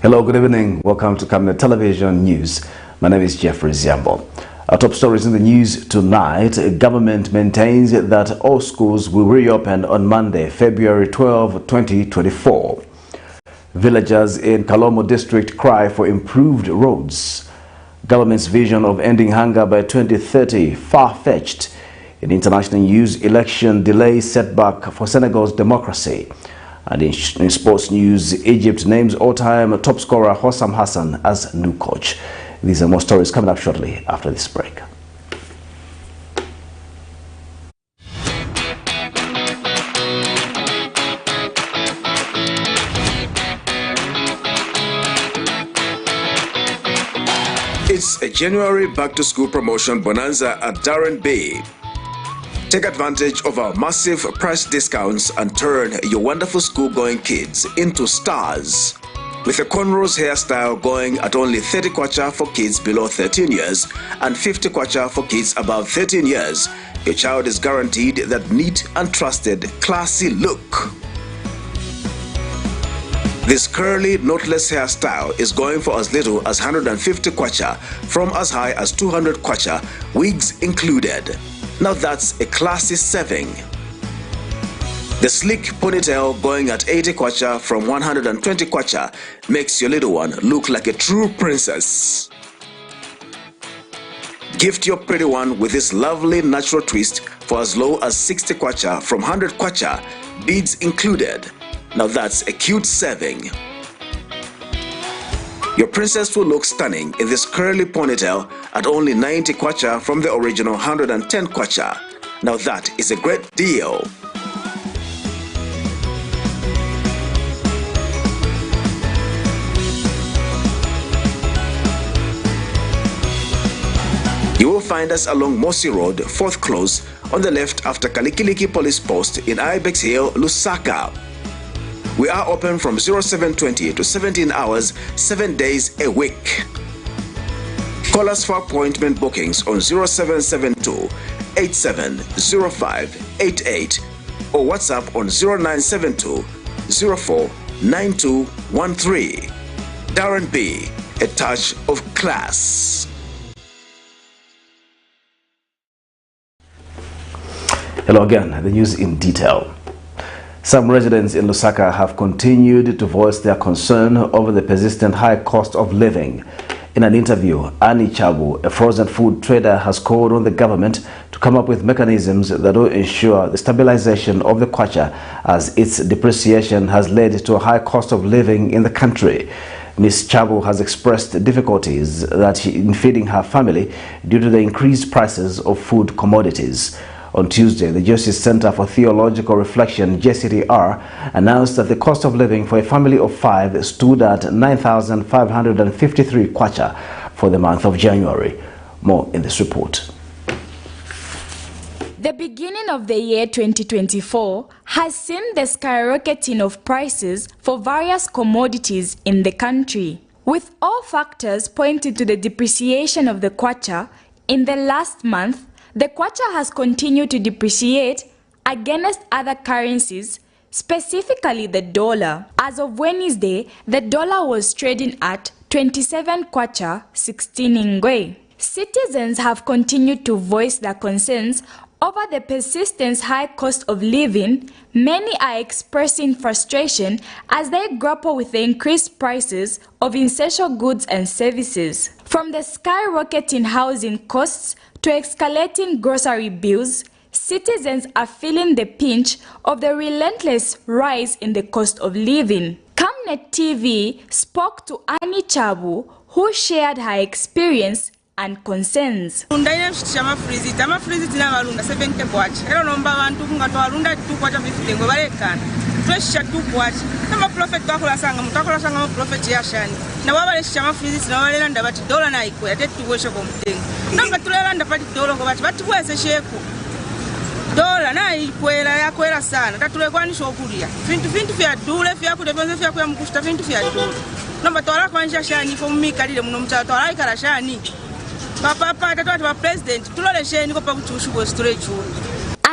Hello, good evening. Welcome to Camnet Television News. My name is Jeffrey Ziambo. Our top stories in the news tonight. Government maintains that all schools will reopen on Monday, February 12, 2024. Villagers in KALOMO district cry for improved roads. Government's vision of ending hunger by 2030 far-fetched. In international news, election delay setback for Senegal's democracy. And in sports news, Egypt names all-time top scorer HOSSAM as new coach. These are more stories coming up shortly after this break. It's a January back-to-school promotion bonanza at Darren Bay. Take advantage of our massive price discounts and turn your wonderful school-going kids into stars. With a cornrows hairstyle going at only 30 kwacha for kids below 13 years and 50 kwacha for kids above 13 years, your child is guaranteed that neat and trusted, classy look. This curly, knotless hairstyle is going for as little as 150 kwacha from as high as 200 kwacha, wigs included. Now that's a classy saving. The sleek ponytail going at 80 kwacha from 120 kwacha makes your little one look like a true princess. Gift your pretty one with this lovely natural twist for as low as 60 kwacha from 100 kwacha, beads included. Now that's a cute saving. Your princess will look stunning in this curly ponytail at only 90 kwacha from the original 110 kwacha. Now that is a great deal. You will find us along Mosi Road, 4th Close, on the left after Kalikiliki Police Post in Ibex Hill, Lusaka. We are open from 0720 to 17 hours, 7 days a week. Call us for appointment bookings on 0772 870588 or WhatsApp on 0972 049213. Darren B, a touch of class. Hello again, the news in detail. Some residents in Lusaka have continued to voice their concern over the persistent high cost of living. In an interview, Annie Chabu, a frozen food trader, has called on the government to come up with mechanisms that will ensure the stabilization of the kwacha, as its depreciation has led to a high cost of living in the country. Ms. Chabu has expressed difficulties in feeding her family due to the increased prices of food commodities. On Tuesday, the Justice Center for Theological Reflection, JCTR, announced that the cost of living for a family of 5 stood at 9,553 kwacha for the month of January. More in this report. The beginning of the year 2024 has seen the skyrocketing of prices for various commodities in the country, with all factors pointing to the depreciation of the kwacha. In the last month, the kwacha has continued to depreciate against other currencies, specifically the dollar. As of Wednesday, the dollar was trading at 27 kwacha 16 ingwe. Citizens have continued to voice their concerns over the persistent high cost of living. Many are expressing frustration as they grapple with the increased prices of essential goods and services. From the skyrocketing housing costs to escalating grocery bills, citizens are feeling the pinch of the relentless rise in the cost of living. Camnet TV spoke to Annie Chabu, who shared her experience and concerns. dola na ikwela yakwela sana tatule kwanisho okulia vintu vya dule vya kudepenza vya kuya mkushita vintu vya dule nomba tola kwanisha shani ko mmikalile muno mcha tola ikala shani papa tatwa president tulole sheni ko pa kuchushu go straight.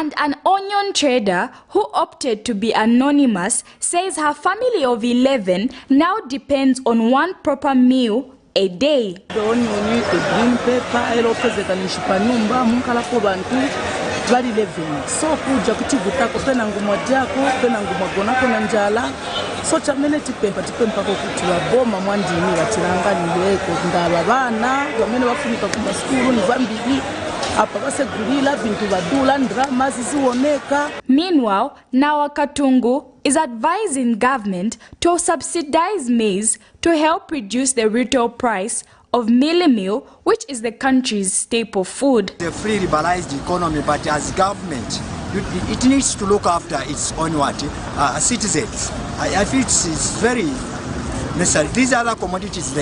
And an onion trader who opted to be anonymous says her family of 11 now depends on one proper meal a day. The onion, the green pepper, yellow pepper, and shipanyumba, munkala kobantu, very living. So kuja kuchivutako pena ngumwajako, pena ngumwagonako na njala. So chamene tipempa ko kutiwa boma mwandini watiranga nileko ndaba bana, wamene wafunika kuma skulu ni vambili. Meanwhile, Nawa Katungu is advising government to subsidize maize to help reduce the retail price of mealie meal, which is the country's staple food. The free liberalized economy, but as government, it needs to look after its own citizens. I feel it's very necessary. These other commodities,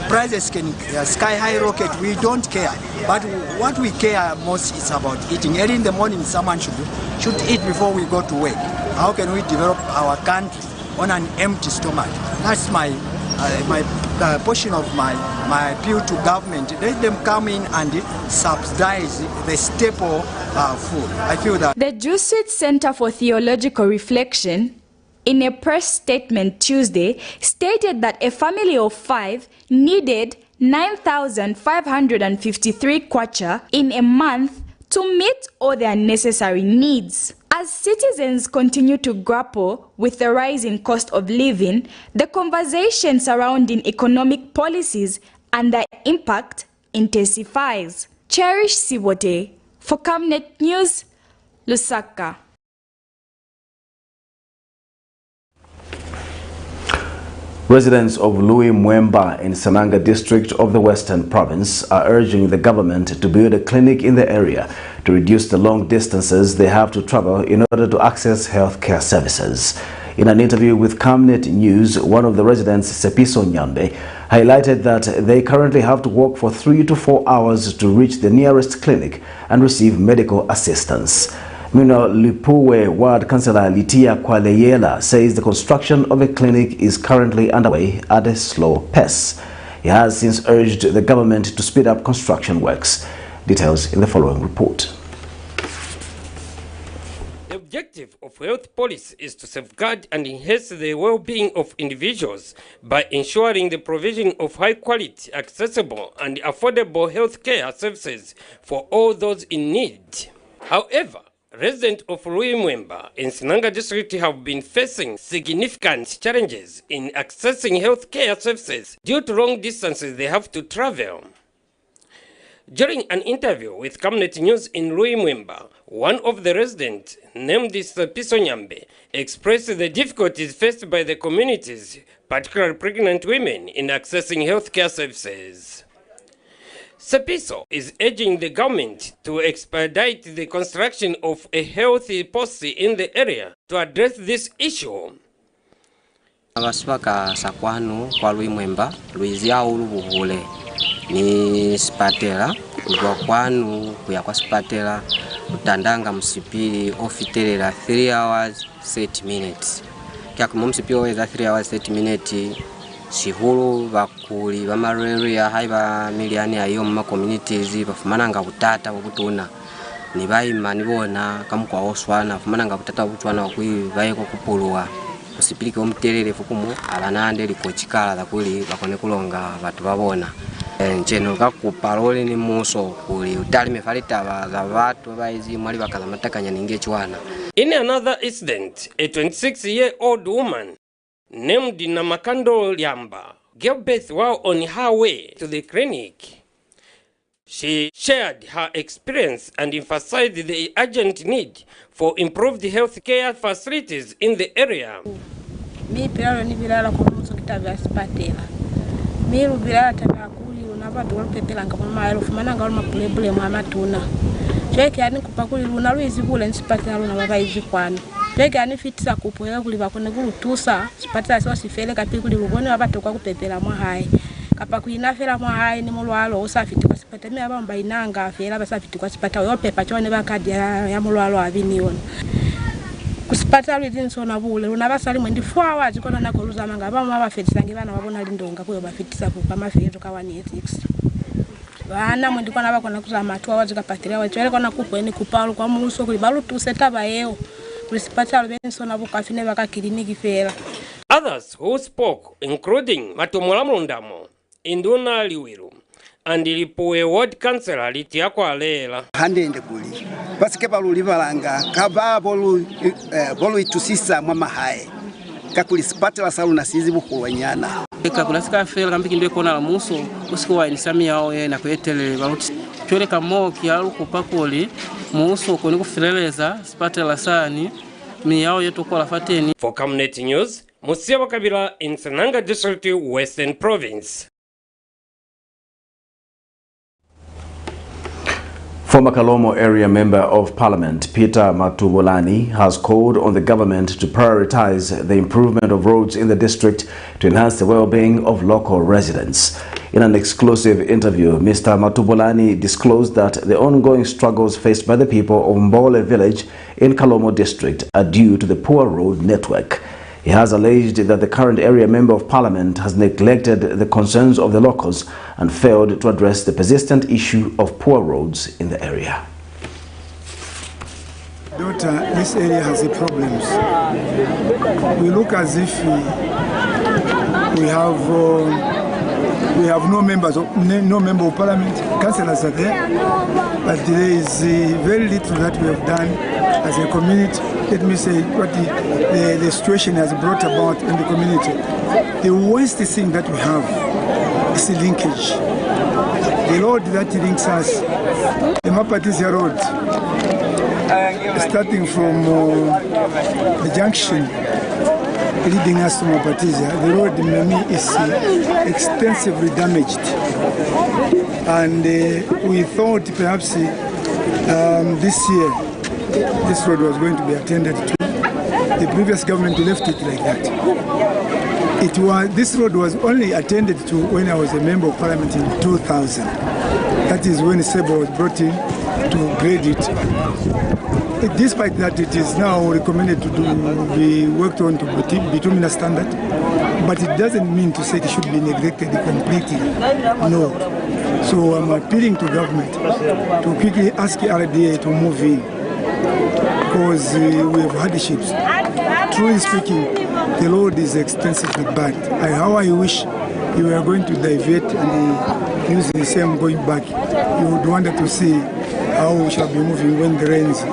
prices can sky high rocket. We don't care, but what we care most is about eating. Early in the morning, someone should eat before we go to work. How can we develop our country on an empty stomach? That's my portion of my appeal to government. Let them come in and subsidize the staple food. I feel that the Jesuit Center for Theological Reflection, in a press statement Tuesday, stated that a family of 5 needed 9,553 kwacha in a month to meet all their necessary needs. As citizens continue to grapple with the rising cost of living, the conversation surrounding economic policies and their impact intensifies. Cherish Sibote for Camnet News, Lusaka. Residents of Louis Mwemba in Sananga district of the Western Province are urging the government to build a clinic in the area to reduce the long distances they have to travel in order to access healthcare services. In an interview with Camnet News, one of the residents, Sepiso Nyambe, highlighted that they currently have to walk for 3 to 4 hours to reach the nearest clinic and receive medical assistance. Meanwhile, Lipuwe Ward Councillor Litia Kwaleyela says the construction of a clinic is currently underway at a slow pace. He has since urged the government to speed up construction works. Details in the following report. The objective of health policy is to safeguard and enhance the well-being of individuals by ensuring the provision of high-quality, accessible and affordable health care services for all those in need. However, residents of Louis Mwemba in Sananga district have been facing significant challenges in accessing health care services due to long distances they have to travel. During an interview with Camnet News in Louis Mwemba, one of the residents, named Sepiso Nyambe, expressed the difficulties faced by the communities, particularly pregnant women, in accessing health care services. Sepiso is urging the government to expedite the construction of a healthy post in the area to address this issue. Abaswaka sakwanu kwa Louis Mwemba, Louisia ulubuhule ni spatela, kwa kwanu kuya kwa spatela, utandanga msipiri ofitelela 3 hours 30 minutes. Kia kumumsipiri weza 3 hours 30 minutes, shihulu bakuli bamarweria haiba miliani ayo mu communities bafumananga butata bukutuna ni bayima nibona kamukwa oswana bafumananga butata bukutwana kwi bayeko kupulwa usipilike omuterere fukumu abanande liko chikala dakuli bakone kulonga batu babona njeno kakupalole ni muso kuli utali mefalita batu baizi mwali bakaza matakanya ninge chwana. In another incident, a 26-year-old woman named Namakando Liamba gave birth while on her way to the clinic. She shared her experience and emphasized the urgent need for improved health care facilities in the area. Mi pilalo ni bilala kwa muso kitabia spatela. Miru bilala tabakuli unabatu walpepela nga mama elofu mananga walma pulebule mama tuna. Cheke ani kupakuli luna luizi kule nsipatela luna baba hizi kwani. Cheke ani fitisa kupoela kuli bakone kulu tusa spatela so sifele kapili kuli lugone wabatu kwa kupepela mwa hai. Kapa kuinafela mwa hai ni mulwalo usafiti kwa spatela. Mi abamba inanga afela basafiti kwa spatela. Yopepa chone bakadi ya mulwalo aviniona. Kusipata within sona bule unabasali mwendi 4 hours kona nakoluza manga bama bafetisa ngibana babona lindonga kuyo bafetisa ku pama feto ka 186 vana mwendikwana vakona kuzama tu wazikapatira wachwele kona kupweni kupalo kwa muso kuli balu tuseta bayeo kulisipatalo bensona bukafine baka kliniki fera. Others who spoke, including Matomola Mundamo, Induna Liwiru, and Lipuwe Ward Councillor Litiakwa Lela. Handende kuli pasike baluli balanga kaba bolu itusisa mama hae kakulisipatala saluna sizi bukulwanyana kakulasika fera kambiki ndwe kona la muso usikuwa inisami yao na kwetele baluti chole kamo kialu kupakoli muso koni kufileleza sipatala sani mi yao yetu kwa fateni. For Camnet News, Musiaba Kabila in Senanga District, Western Province. Former Kalomo area member of parliament Peter Matubolani has called on the government to prioritize the improvement of roads in the district to enhance the well-being of local residents. In an exclusive interview, Mr. Matubolani disclosed that the ongoing struggles faced by the people of Mbole village in Kalomo district are due to the poor road network. He has alleged that the current area member of parliament has neglected the concerns of the locals and failed to address the persistent issue of poor roads in the area. Daughter, this area has problems. We look as if we have no member of parliament. Councillors are there, but there is very little that we have done as a community. Let me say what the situation has brought about in the community. The worst thing that we have is the linkage. The road that links us, the Mapatisia road, starting from the junction leading us to Mapatisia, the road is extensively damaged. And we thought perhaps this year, this road was going to be attended to. The previous government left it like that. This road was only attended to when I was a member of parliament in 2000. That is when Sebo was brought in to grade it. Despite that, it is now recommended to be worked on to bituminous standard, but it doesn't mean to say it should be neglected completely. No. So I'm appealing to government to quickly ask RDA to move in, because we have hardships. Truly speaking, the road is extensively bad. How I wish you were going to divert and use the same going back. You would wonder to see how we shall be moving when the rains,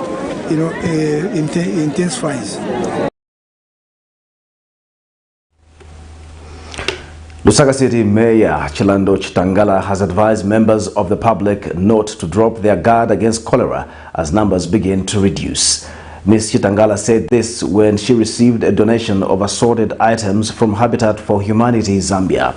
intensifies. Lusaka City Mayor Chilando Chitangala has advised members of the public not to drop their guard against cholera as numbers begin to reduce. Ms. Chitangala said this when she received a donation of assorted items from Habitat for Humanity Zambia.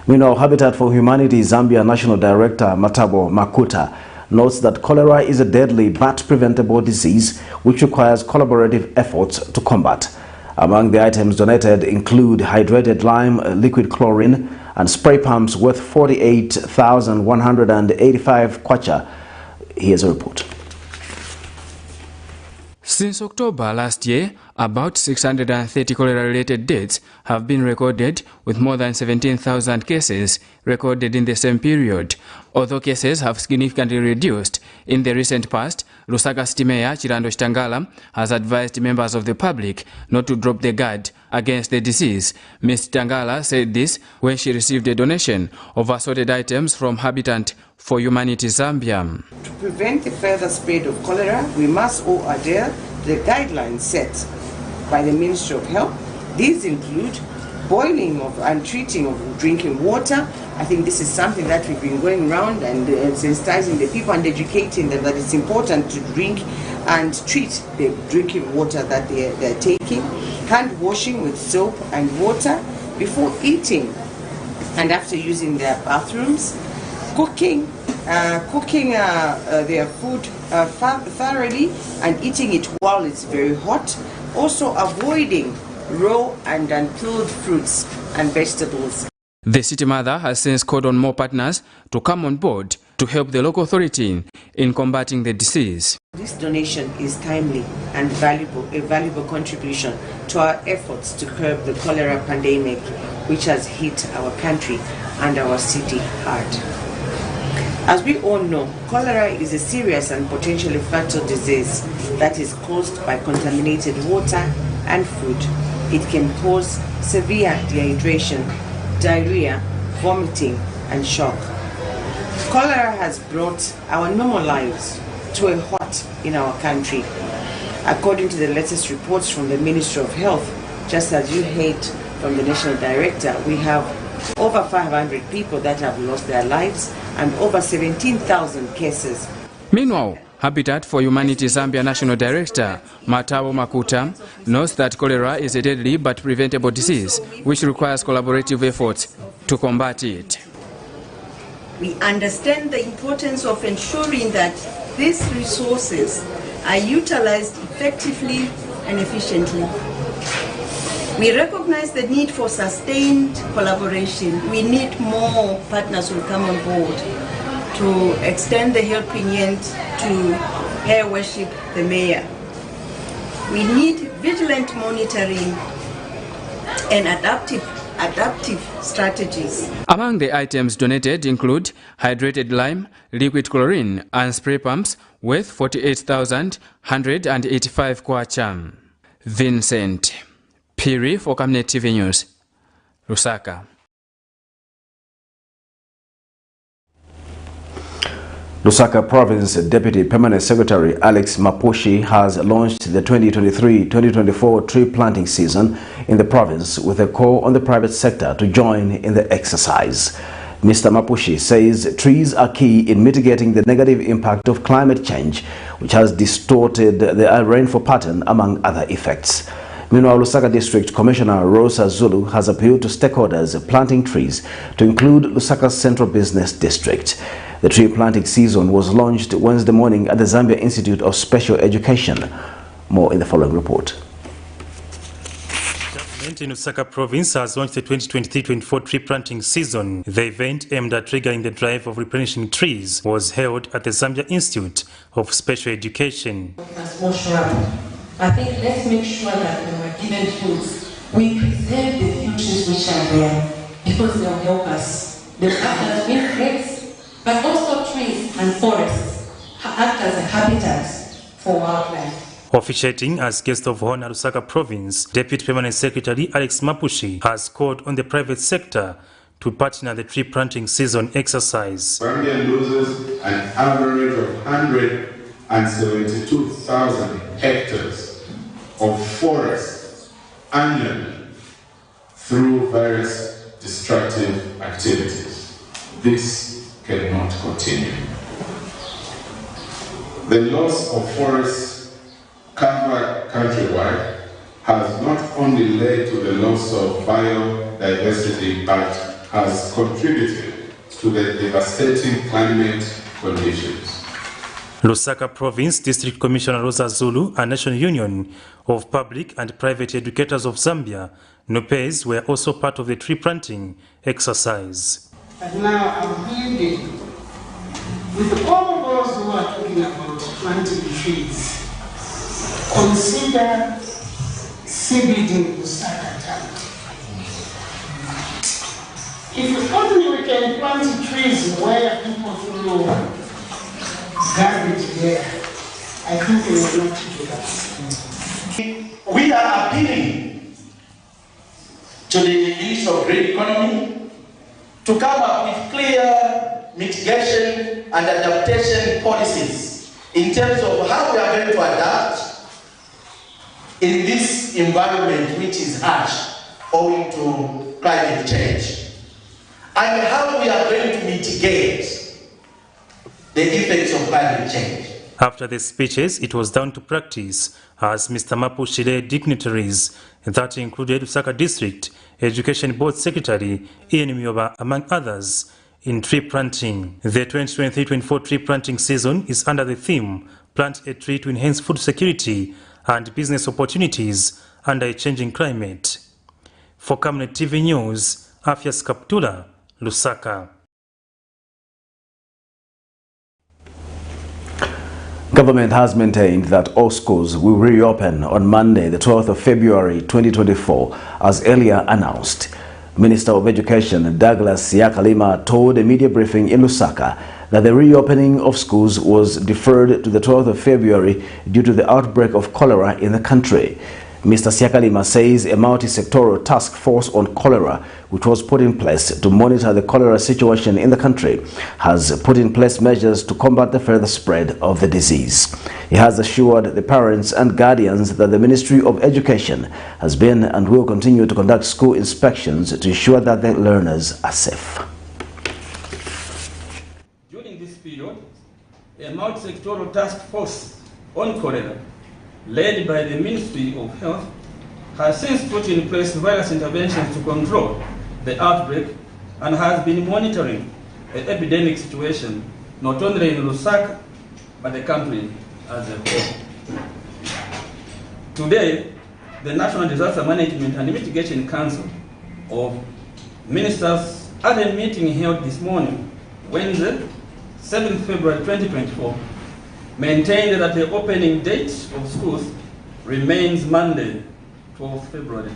Meanwhile, Habitat for Humanity Zambia National Director Matabo Makuta notes that cholera is a deadly but preventable disease which requires collaborative efforts to combat. Among the items donated include hydrated lime, liquid chlorine, and spray pumps worth 48,185 kwacha. Here's a report. Since October last year, about 630 cholera-related deaths have been recorded, with more than 17,000 cases recorded in the same period. Although cases have significantly reduced in the recent past, Lusaka City Mayor Chilando Chitangala has advised members of the public not to drop the guard against the disease. Ms. Chitangala said this when she received a donation of assorted items from Habitat for Humanity Zambia. To prevent the further spread of cholera, we must all adhere to the guidelines set by the Ministry of Health. These include boiling of and treating of drinking water. I think this is something that we've been going around and sensitizing the people and educating them that it's important to drink and treat the drinking water that they're taking. Hand washing with soap and water before eating and after using their bathrooms. Cooking their food thoroughly and eating it while it's very hot. Also avoiding raw and unpeeled fruits and vegetables. The city mother has since called on more partners to come on board to help the local authority in combating the disease. This donation is timely and valuable, a valuable contribution to our efforts to curb the cholera pandemic which has hit our country and our city hard. As we all know, cholera is a serious and potentially fatal disease that is caused by contaminated water and food. It can cause severe dehydration, diarrhea, vomiting, and shock. Cholera has brought our normal lives to a halt in our country. According to the latest reports from the Ministry of Health, just as you heard from the National Director, we have over 500 people that have lost their lives and over 17,000 cases. Meanwhile, Habitat for Humanity Zambia National Director Matawo Makuta knows that cholera is a deadly but preventable disease which requires collaborative efforts to combat it. We understand the importance of ensuring that these resources are utilized effectively and efficiently. We recognize the need for sustained collaboration. We need more partners who come on board to extend the helping hand to Her Worship the Mayor. We need vigilant monitoring and adaptive strategies. Among the items donated include hydrated lime, liquid chlorine and spray pumps worth 48,185 kwacha. Vincent Piri for Camnet TV News, Lusaka. Lusaka Province Deputy Permanent Secretary Alex Mapushi has launched the 2023-2024 tree planting season in the province with a call on the private sector to join in the exercise. Mr. Mapushi says trees are key in mitigating the negative impact of climate change, which has distorted the rainfall pattern, among other effects. Meanwhile, Lusaka District Commissioner Rosa Zulu has appealed to stakeholders planting trees to include Lusaka's Central Business District. The tree planting season was launched Wednesday morning at the Zambia Institute of Special Education. More in the following report. Government in Lusaka Province has launched the 2023-24 tree planting season. The event, aimed at triggering the drive of replenishing trees, was held at the Zambia Institute of Special Education. More shrub. I think let's make sure that when we're given foods, we preserve the futures which are there, because they'll help us. They'll act as windbreaks, but also trees and forests act as a habitat for wildlife. Officiating as guest of honor Lusaka Province, Deputy Permanent Secretary Alex Mapushi has called on the private sector to partner the tree planting season exercise. Zambia loses an average of 172,000 hectares of forests annually through various destructive activities. This cannot continue. The loss of forests covered countrywide has not only led to the loss of biodiversity, but has contributed to the devastating climate conditions. Lusaka Province District Commissioner Rosa Zulu and National Union of Public and Private Educators of Zambia, NUPES, were also part of the tree planting exercise. But now I'm pleading with all those who are talking about planting trees, consider CBD Lusaka town. If only we can plant trees where people throw garbage there, I think we will not do that. We are appealing to the Ministry of Green Economy to come up with clear mitigation and adaptation policies in terms of how we are going to adapt in this environment which is harsh owing to climate change, and how we are going to mitigate the effects of climate change. After the speeches, it was down to practice as Mr. Mapushi led dignitaries that included Lusaka District Education Board Secretary Ian Myoba, among others, in tree planting. The 2023-24 tree planting season is under the theme Plant a Tree to Enhance Food Security and Business Opportunities under a Changing Climate. For Camnet TV News, Afias Kaptula, Lusaka. Government has maintained that all schools will reopen on Monday, the 12th of February 2024, as earlier announced. Minister of Education Douglas Yakalima told a media briefing in Lusaka that the reopening of schools was deferred to the 12th of February due to the outbreak of cholera in the country. Mr. Siakalima says a multi-sectoral task force on cholera, which was put in place to monitor the cholera situation in the country, has put in place measures to combat the further spread of the disease. He has assured the parents and guardians that the Ministry of Education has been and will continue to conduct school inspections to ensure that the learners are safe. During this period, a multi-sectoral task force on cholera, led by the Ministry of Health, has since put in place various interventions to control the outbreak and has been monitoring the epidemic situation not only in Lusaka but the country as a whole. Today, the National Disaster Management and Mitigation Council of Ministers at a meeting held this morning, Wednesday, 7th February 2024, maintained that the opening date of schools remains Monday, 12th February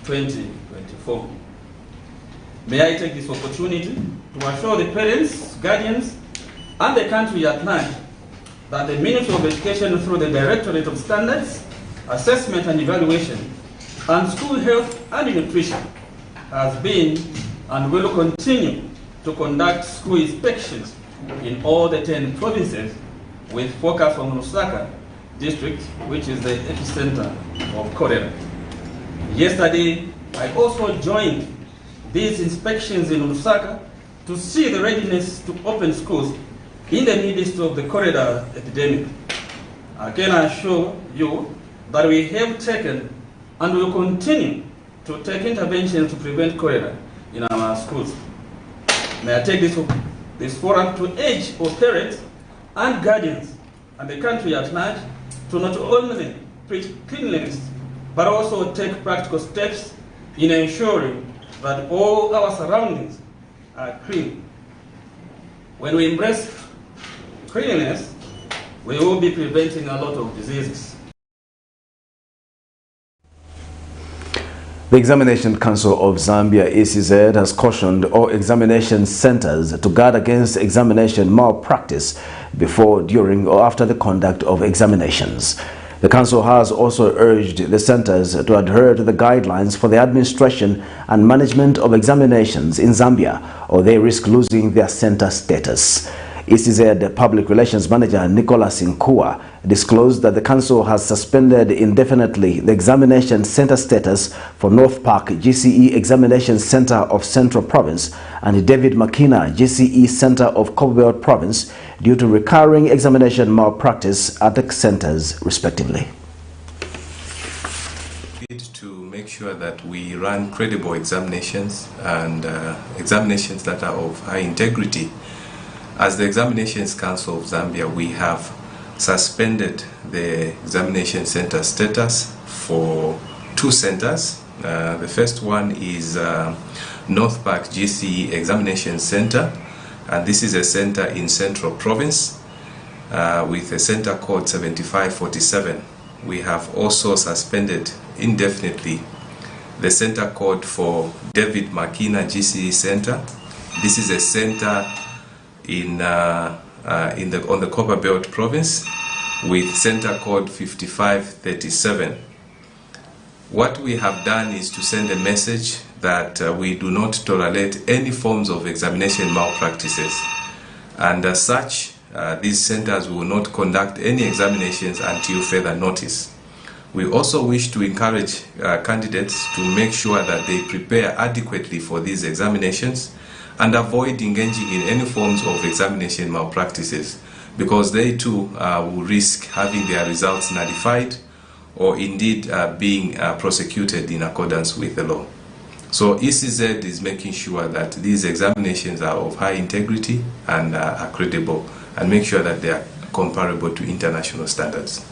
2024. May I take this opportunity to assure the parents, guardians, and the country at large that the Ministry of Education, through the Directorate of Standards, Assessment and Evaluation, and School Health and Nutrition, has been and will continue to conduct school inspections in all the 10 provinces with focus on Lusaka district, which is the epicenter of cholera. Yesterday, I also joined these inspections in Lusaka to see the readiness to open schools in the midst of the cholera epidemic. I can assure you that we have taken and will continue to take interventions to prevent cholera in our schools. May I take this forum to urge all parents and guardians and the country at large to not only preach cleanliness, but also take practical steps in ensuring that all our surroundings are clean. When we embrace cleanliness, we will be preventing a lot of diseases. The Examination Council of Zambia, ECZ, has cautioned all examination centers to guard against examination malpractice before, during, or after the conduct of examinations. The council has also urged the centers to adhere to the guidelines for the administration and management of examinations in Zambia, or they risk losing their center status. ECZ Public Relations Manager Nicholas Nkua disclosed that the council has suspended indefinitely the examination center status for North Park GCE Examination Center of Central Province and David Makina GCE Center of Copperbelt Province due to recurring examination malpractice at the centers respectively. To make sure that we run credible examinations and examinations that are of high integrity. As the Examinations Council of Zambia, we have suspended the examination center status for 2 centers. The first one is North Park GCE Examination Center, and this is a center in Central Province with a center code 7547. We have also suspended indefinitely the center code for David Makina GCE Center. This is a center on the Copperbelt Province with center code 5537. What we have done is to send a message that we do not tolerate any forms of examination malpractices, and as such, these centers will not conduct any examinations until further notice. We also wish to encourage candidates to make sure that they prepare adequately for these examinations and avoid engaging in any forms of examination malpractices, because they too will risk having their results nullified or indeed being prosecuted in accordance with the law. So ECZ is making sure that these examinations are of high integrity and are credible, and make sure that they are comparable to international standards.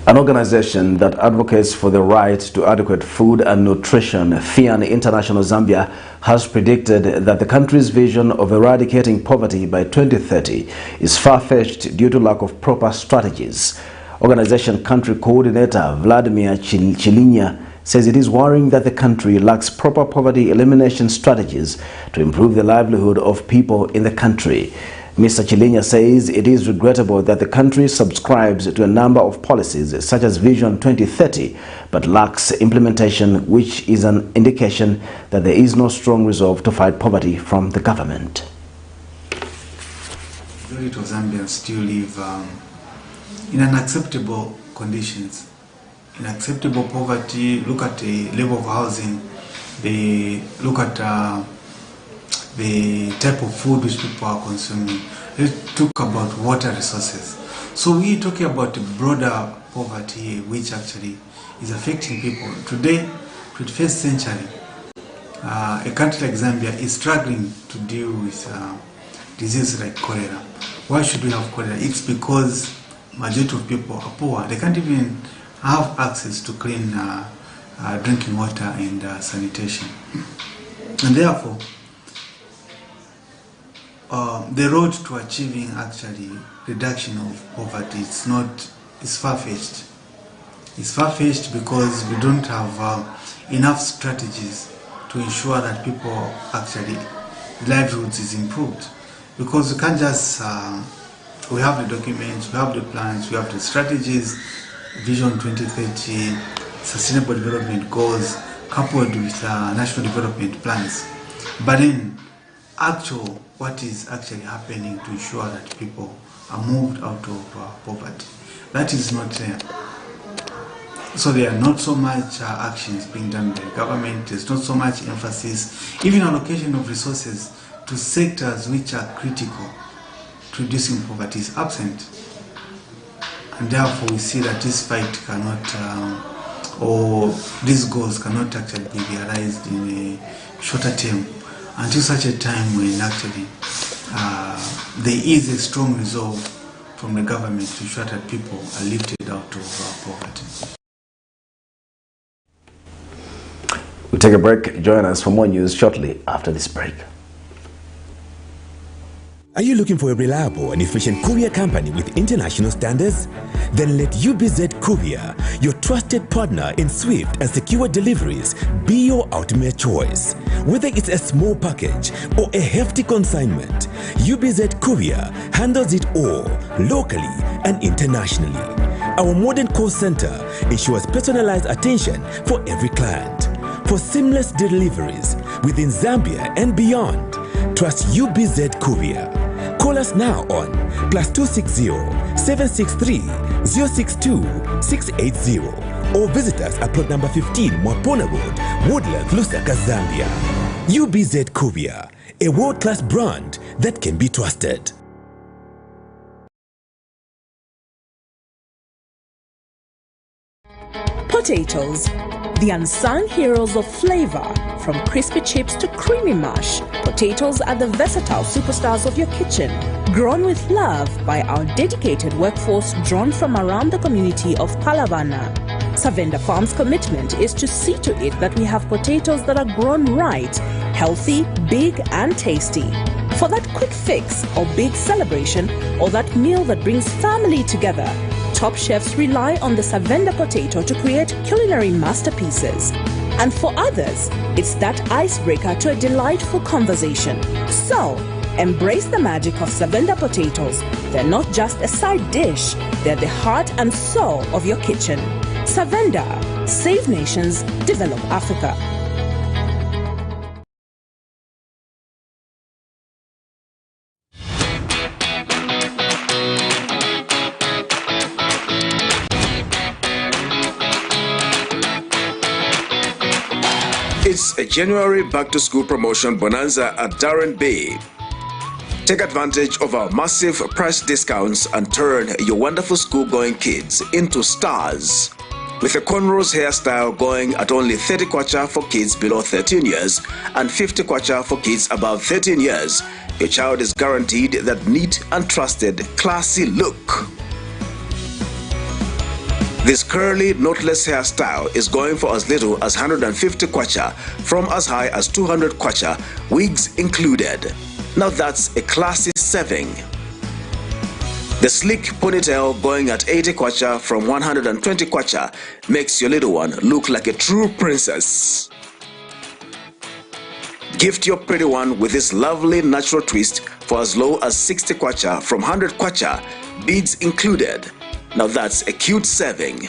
An organization that advocates for the right to adequate food and nutrition, FIAN International Zambia, has predicted that the country's vision of eradicating poverty by 2030 is far-fetched due to lack of proper strategies. Organization Country Coordinator Vladimir Chilinya says it is worrying that the country lacks proper poverty elimination strategies to improve the livelihood of people in the country. Mr. Chilinya says it is regrettable that the country subscribes to a number of policies such as Vision 2030 but lacks implementation, which is an indication that there is no strong resolve to fight poverty from the government. The majority of Zambians still live in unacceptable conditions, in acceptable poverty. Look at the level of housing, they look at the type of food which people are consuming. Let's talk about water resources. So we're talking about broader poverty which actually is affecting people. Today, 21st century, a country like Zambia is struggling to deal with diseases like cholera. Why should we have cholera? It's because majority of people are poor. They can't even have access to clean drinking water and sanitation. And therefore, the road to achieving actually reduction of poverty is far-fetched. It's far-fetched because we don't have enough strategies to ensure that people actually livelihoods is improved. Because we can't just we have the documents, we have the plans, we have the strategies, Vision 2030, Sustainable Development Goals, coupled with national development plans. But then, what is actually happening to ensure that people are moved out of poverty? That is not there. So there are not so much actions being done by the government. There's not so much emphasis, even allocation of resources to sectors which are critical to reducing poverty is absent. And therefore we see that this fight cannot, or these goals cannot actually be realized in a shorter term, until such a time when actually there is a strong resolve from the government to ensure that people are lifted out of poverty. We'll take a break. Join us for more news shortly after this break. Are you looking for a reliable and efficient courier company with international standards? Then let UBZ Courier, your trusted partner in swift and secure deliveries, be your ultimate choice. Whether it's a small package or a hefty consignment, UBZ Courier handles it all, locally and internationally. Our modern call center ensures personalized attention for every client. For seamless deliveries within Zambia and beyond, trust UBZ Courier. Call us now on +260 763 062 680 or visit us at plot number 15 Mwapona Road, Woodland, Lusaka, Zambia. UBZ Courier, a world-class brand that can be trusted. Potatoes, the unsung heroes of flavor. From crispy chips to creamy mash, potatoes are the versatile superstars of your kitchen. Grown with love by our dedicated workforce drawn from around the community of Palavana. Savenda Farm's commitment is to see to it that we have potatoes that are grown right, healthy, big and tasty. For that quick fix or big celebration or that meal that brings family together, top chefs rely on the Savenda potato to create culinary masterpieces. And for others, it's that icebreaker to a delightful conversation. So, embrace the magic of Savenda potatoes. They're not just a side dish, they're the heart and soul of your kitchen. Savenda, save nations, develop Africa. It's a January back-to-school promotion bonanza at Darren Bay. Take advantage of our massive price discounts and turn your wonderful school-going kids into stars. With a cornrows hairstyle going at only 30 kwacha for kids below 13 years and 50 kwacha for kids above 13 years, your child is guaranteed that neat and trusted, classy look. This curly, knotless hairstyle is going for as little as 150 kwacha from as high as 200 kwacha, wigs included. Now that's a classy saving. The sleek ponytail going at 80 kwacha from 120 kwacha makes your little one look like a true princess. Gift your pretty one with this lovely natural twist for as low as 60 kwacha from 100 kwacha, beads included. Now that's a cute saving.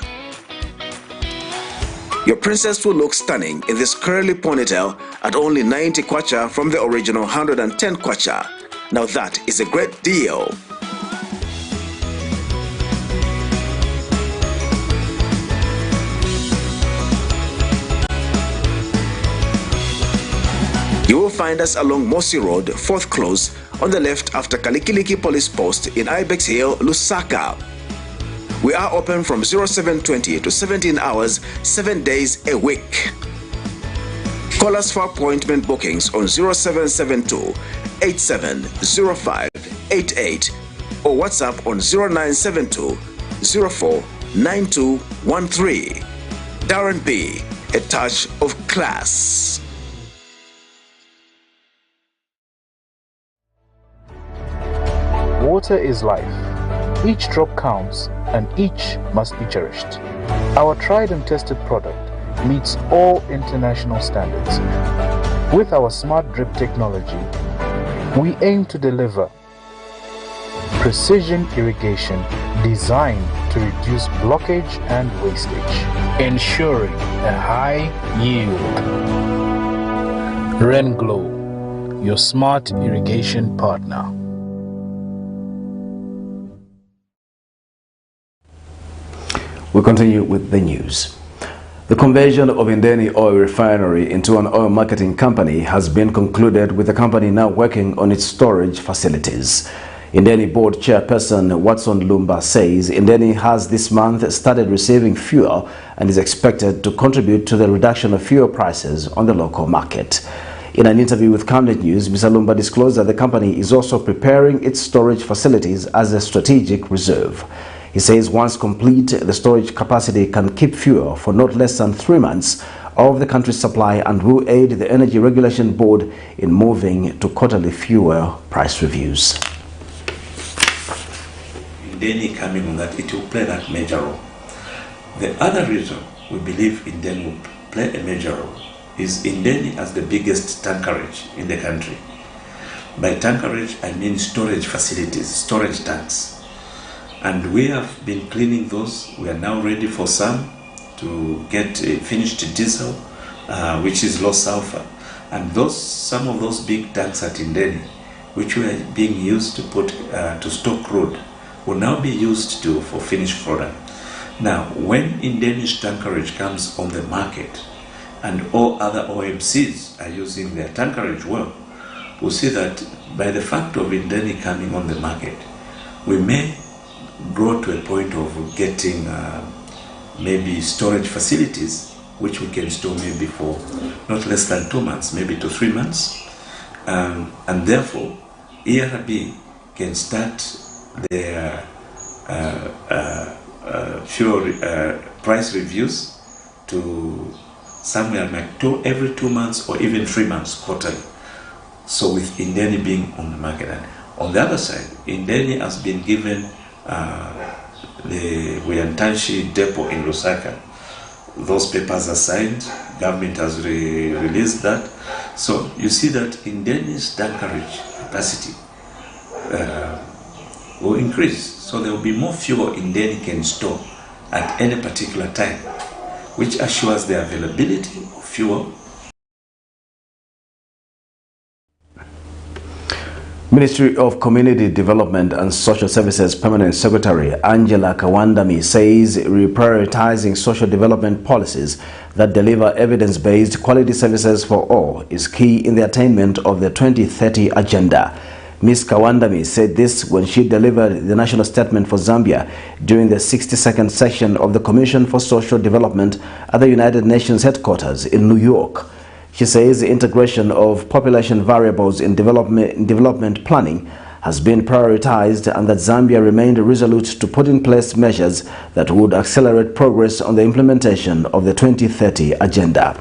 Your princess will look stunning in this curly ponytail at only 90 kwacha from the original 110 kwacha. Now that is a great deal. You will find us along Mosi Road, 4th Close, on the left after Kalikiliki Police Post in Ibex Hill, Lusaka. We are open from 0720 to 17 hours, 7 days a week. Call us for appointment bookings on 0772 870588 or WhatsApp on 0972 049213. Darren B, a touch of class. Water is life. Each drop counts and each must be cherished. Our tried and tested product meets all international standards. With our smart drip technology, we aim to deliver precision irrigation designed to reduce blockage and wastage, ensuring a high yield. Renglow, your smart irrigation partner. We continue with the news. The conversion of Indeni Oil Refinery into an oil marketing company has been concluded, with the company now working on its storage facilities. Indeni Board Chairperson Watson Lumba says Indeni has this month started receiving fuel and is expected to contribute to the reduction of fuel prices on the local market. In an interview with Camnet News, Mr. Lumba disclosed that the company is also preparing its storage facilities as a strategic reserve. He says once complete, the storage capacity can keep fuel for not less than 3 months of the country's supply and will aid the Energy Regulation Board in moving to quarterly fuel price reviews. Indeni coming on that, it will play that major role. The other reason we believe Indeni will play a major role is Indeni as the biggest tankerage in the country. By tankerage, I mean storage facilities, storage tanks. And we have been cleaning those. We are now ready for some to get finished diesel, which is low sulfur. And some of those big tanks at Indeni, which were being used to put to store crude, will now be used for finished product. Now, when Indeni's tankerage comes on the market, and all other OMCs are using their tankerage well, we'll see that by the fact of Indeni coming on the market, we may grow to a point of getting maybe storage facilities which we can store maybe for not less than 2 months, maybe to 3 months, and therefore ERB can start their fuel price reviews to somewhere like every 2 months or even 3 months quarterly. So with Indeni being on the market, and on the other side, Indeni has been given the Wiyantanshi depot in Lusaka. Those papers are signed, government has released that. So you see that Indeni's tankerage capacity will increase. So there will be more fuel Indeni can store at any particular time, which assures the availability of fuel. Ministry of Community Development and Social Services Permanent Secretary Angela Kawandami says reprioritizing social development policies that deliver evidence-based quality services for all is key in the attainment of the 2030 agenda. Ms. Kawandami said this when she delivered the national statement for Zambia during the 62nd session of the Commission for Social Development at the United Nations headquarters in New York. She says the integration of population variables in development planning has been prioritized and that Zambia remained resolute to put in place measures that would accelerate progress on the implementation of the 2030 agenda.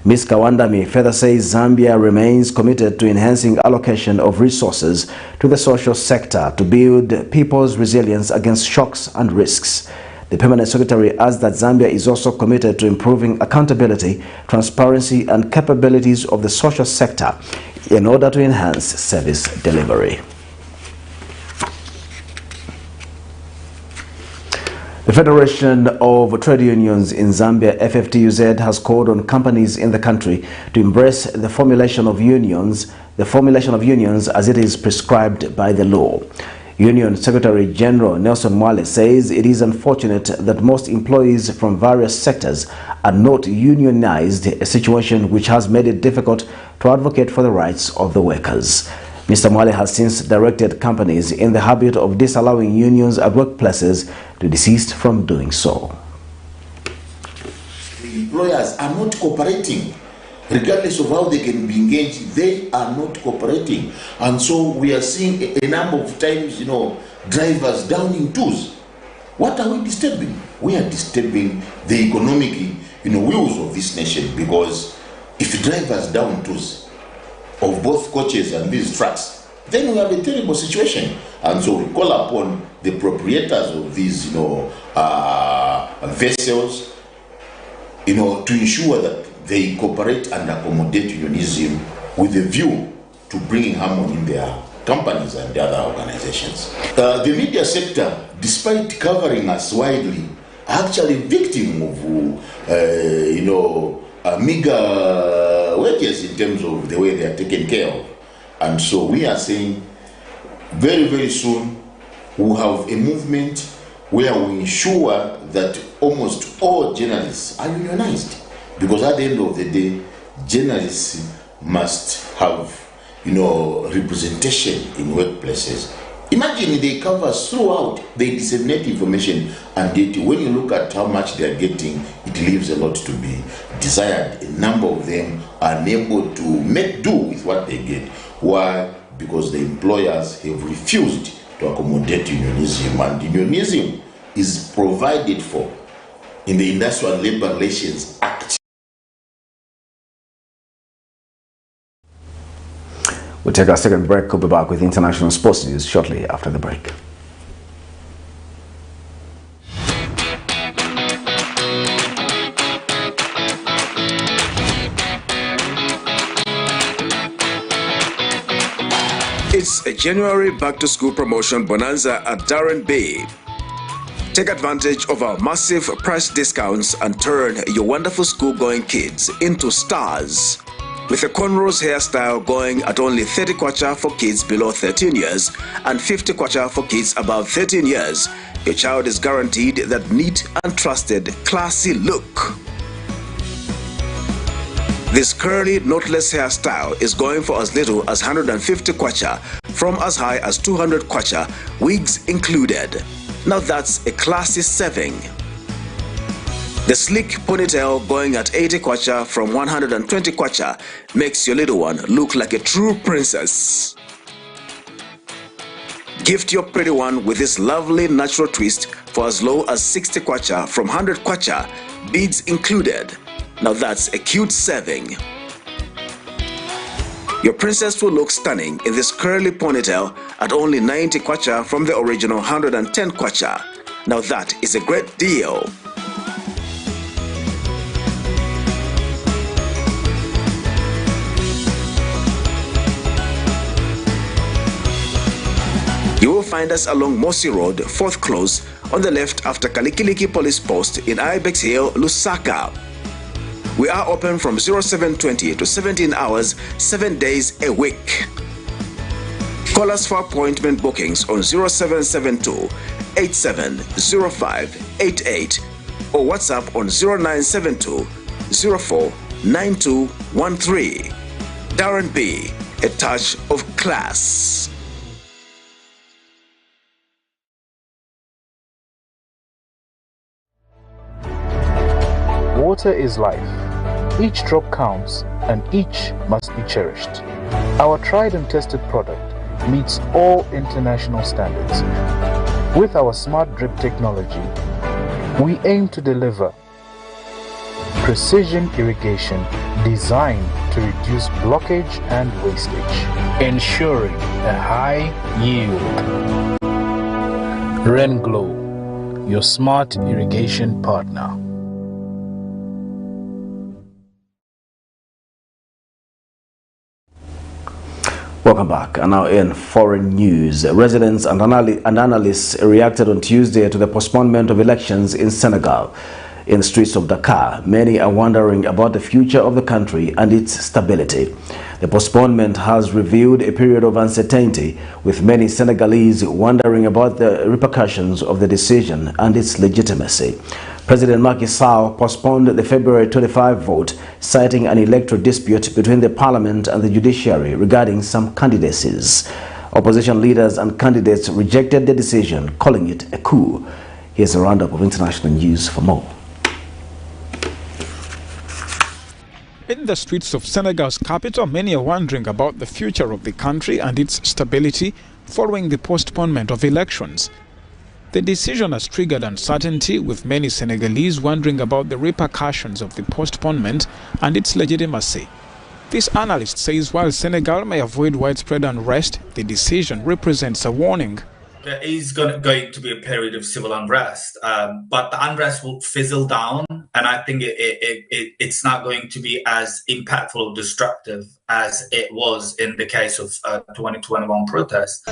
Ms. Kawandami further says Zambia remains committed to enhancing allocation of resources to the social sector to build people's resilience against shocks and risks. The Permanent Secretary adds that Zambia is also committed to improving accountability, transparency and capabilities of the social sector in order to enhance service delivery. The Federation of Trade Unions in Zambia, FFTUZ, has called on companies in the country to embrace the formulation of unions as it is prescribed by the law. Union Secretary General Nelson Mwale says it is unfortunate that most employees from various sectors are not unionized, a situation which has made it difficult to advocate for the rights of the workers. Mr. Mwale has since directed companies in the habit of disallowing unions at workplaces to desist from doing so. The employers are not cooperating. Regardless of how they can be engaged, they are not cooperating. And so we are seeing a number of times, drivers down in tools. What are we disturbing? We are disturbing the economic, wheels of this nation, because if drivers down tools of both coaches and these trucks, then we have a terrible situation. And so we call upon the proprietors of these, vessels, to ensure that they cooperate and accommodate unionism with a view to bringing harmony in their companies and the other organizations. The media sector, despite covering us widely, are actually victim of, meager wages in terms of the way they are taken care of. And so we are saying very, very soon we'll have a movement where we ensure that almost all journalists are unionized. Because at the end of the day, journalists must have, representation in workplaces. Imagine they cover throughout, they disseminate information, and when you look at how much they are getting, it leaves a lot to be desired. A number of them are unable to make do with what they get. Why? Because the employers have refused to accommodate unionism, and unionism is provided for in the Industrial Labor Relations Act. We'll take our second break. We'll be back with international sports news shortly after the break. It's a January back-to-school promotion bonanza at Darren Bay. Take advantage of our massive price discounts and turn your wonderful school-going kids into stars. With a cornrows hairstyle going at only 30 kwacha for kids below 13 years and 50 kwacha for kids above 13 years, your child is guaranteed that neat and trusted, classy look. This curly, knotless hairstyle is going for as little as 150 kwacha, from as high as 200 kwacha, wigs included. Now that's a classy saving. The sleek ponytail going at 80 kwacha from 120 kwacha makes your little one look like a true princess. Gift your pretty one with this lovely natural twist for as low as 60 kwacha from 100 kwacha, beads included. Now that's a cute saving. Your princess will look stunning in this curly ponytail at only 90 kwacha from the original 110 kwacha. Now that is a great deal. You will find us along Mosi Road, 4th Close, on the left after Kalikiliki Police Post in Ibex Hill, Lusaka. We are open from 0720 to 17 hours, 7 days a week. Call us for appointment bookings on 0772 870588 or WhatsApp on 0972 049213. Darren B, a touch of class. Water is life. Each drop counts and each must be cherished. Our tried and tested product meets all international standards. With our smart drip technology, we aim to deliver Precision irrigation designed to reduce blockage and wastage, ensuring a high yield. RenGlow, your smart irrigation partner. Welcome back. And now in foreign news, residents and analysts reacted on Tuesday to the postponement of elections in Senegal. In the streets of Dakar, many are wondering about the future of the country and its stability. The postponement has revealed a period of uncertainty, with many Senegalese wondering about the repercussions of the decision and its legitimacy. President Macky Sall postponed the February 25 vote, citing an electoral dispute between the parliament and the judiciary regarding some candidacies. Opposition leaders and candidates rejected the decision, calling it a coup. Here's a roundup of international news for more. In the streets of Senegal's capital, many are wondering about the future of the country and its stability following the postponement of elections. The decision has triggered uncertainty, with many Senegalese wondering about the repercussions of the postponement and its legitimacy. This analyst says while Senegal may avoid widespread unrest, the decision represents a warning. There is going to be a period of civil unrest, but the unrest will fizzle down, and I think it's not going to be as impactful or destructive as it was in the case of 2021 protests.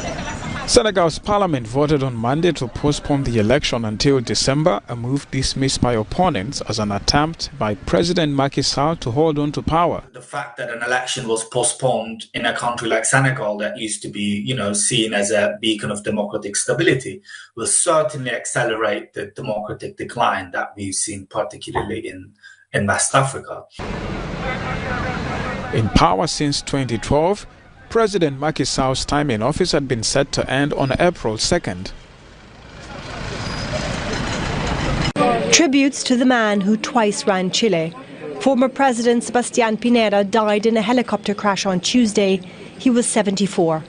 Senegal's parliament voted on Monday to postpone the election until December, a move dismissed by opponents as an attempt by President Macky Sall to hold on to power. The fact that an election was postponed in a country like Senegal that used to be, seen as a beacon of democratic stability will certainly accelerate the democratic decline that we've seen, particularly in West Africa. In power since 2012, President Macky Sall's time in office had been set to end on April 2nd. Tributes to the man who twice ran Chile. Former President Sebastián Piñera died in a helicopter crash on Tuesday. He was 74.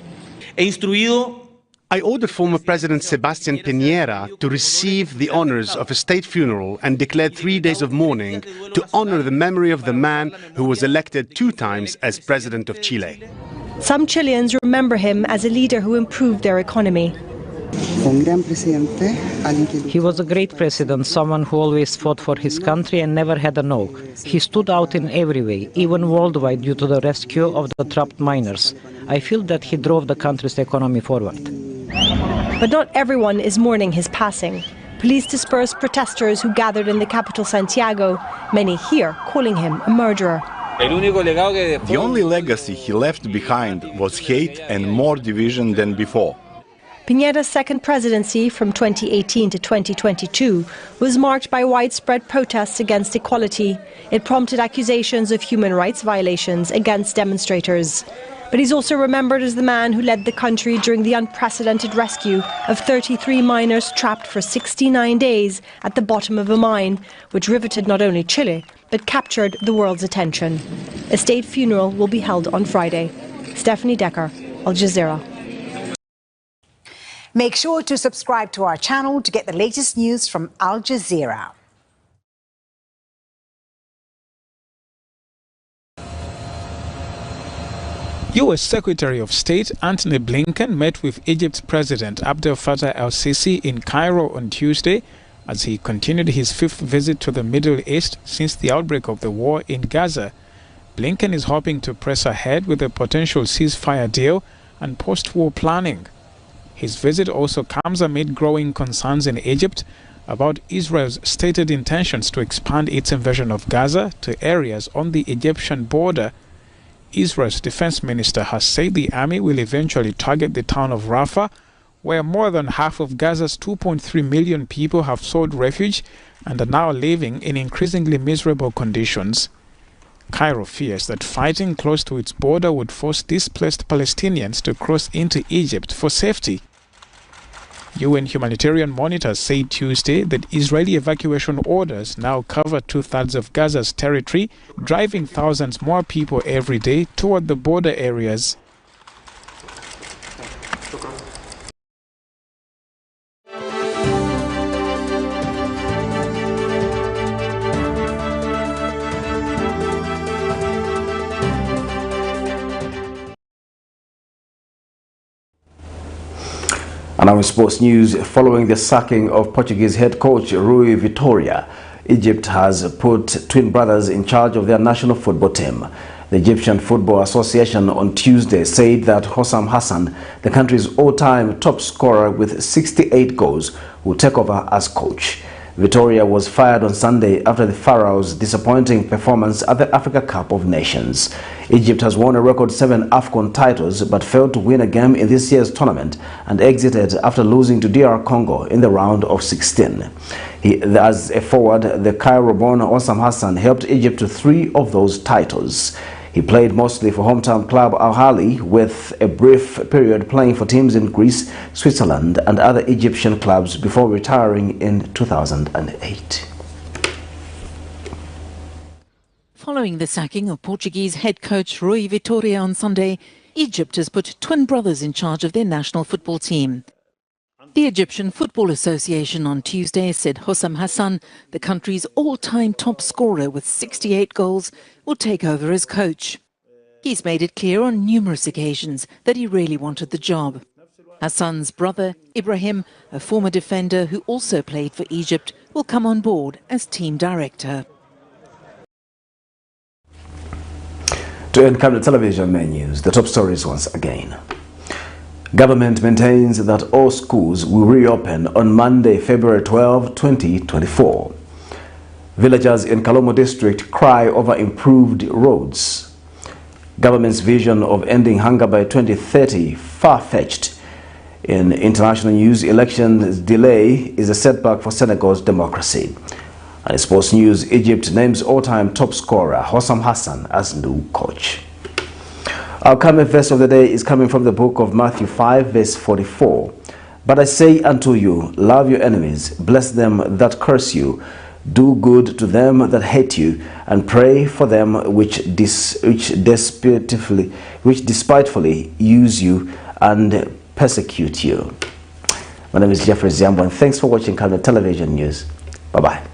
I ordered former President Sebastián Piñera to receive the honors of a state funeral and declared 3 days of mourning to honor the memory of the man who was elected 2 times as President of Chile. Some Chileans remember him as a leader who improved their economy. He was a great president, someone who always fought for his country and never had a no. He stood out in every way, even worldwide, due to the rescue of the trapped miners. I feel that he drove the country's economy forward. But not everyone is mourning his passing. Police dispersed protesters who gathered in the capital Santiago, many here calling him a murderer. The only legacy he left behind was hate and more division than before. Piñera's second presidency from 2018 to 2022 was marked by widespread protests against equality. It prompted accusations of human rights violations against demonstrators. But he's also remembered as the man who led the country during the unprecedented rescue of 33 miners trapped for 69 days at the bottom of a mine, which riveted not only Chile, but captured the world's attention. A state funeral will be held on Friday. Stephanie Decker, Al Jazeera. Make sure to subscribe to our channel to get the latest news from Al Jazeera. U.S. Secretary of State Antony Blinken met with Egypt's President Abdel Fattah el-Sisi in Cairo on Tuesday as he continued his 5th visit to the Middle East since the outbreak of the war in Gaza. Blinken is hoping to press ahead with a potential ceasefire deal and post-war planning. His visit also comes amid growing concerns in Egypt about Israel's stated intentions to expand its invasion of Gaza to areas on the Egyptian border. Israel's defense minister has said the army will eventually target the town of Rafah, where more than half of Gaza's 2.3 million people have sought refuge and are now living in increasingly miserable conditions. Cairo fears that fighting close to its border would force displaced Palestinians to cross into Egypt for safety. UN humanitarian monitors said Tuesday that Israeli evacuation orders now cover 2/3 of Gaza's territory, driving thousands more people every day toward the border areas. now in sports news, following the sacking of Portuguese head coach Rui Vitória, Egypt has put twin brothers in charge of their national football team. The Egyptian Football Association on Tuesday said that HOSSAM HASSAN, the country's all-time top scorer with 68 goals, will take over as coach. Vitória was fired on Sunday after the Pharaohs' disappointing performance at the Africa Cup of Nations. Egypt has won a record 7 AFCON titles but failed to win a game in this year's tournament and exited after losing to DR Congo in the round of 16. As a forward, the Cairo-born HOSSAM HASSAN helped Egypt to 3 of those titles. He played mostly for hometown club Al Ahly, with a brief period playing for teams in Greece, Switzerland and other Egyptian clubs before retiring in 2008. Following the sacking of Portuguese head coach Rui Vitória on Sunday, Egypt has put twin brothers in charge of their national football team. The Egyptian Football Association on Tuesday said HOSSAM HASSAN, the country's all-time top scorer with 68 goals, will take over as coach. He's made it clear on numerous occasions that he really wanted the job. Hassan's brother, Ibrahim, a former defender who also played for Egypt, will come on board as team director. To end Camnet television main news, the top stories once again. Government maintains that all schools will reopen on Monday, February 12, 2024. Villagers in Kalomo district cry over improved roads. Government's vision of ending hunger by 2030 far-fetched. In international news, elections delay is a setback for Senegal's democracy. And in sports news, Egypt names all-time top scorer HOSSAM HASSAN as new coach. Our Camnet verse of the day is coming from the book of Matthew 5, verse 44. But I say unto you, love your enemies, bless them that curse you, do good to them that hate you, and pray for them which despitefully use you and persecute you. My name is Jeffrey Ziambo, and thanks for watching Camnet Television News. Bye-bye.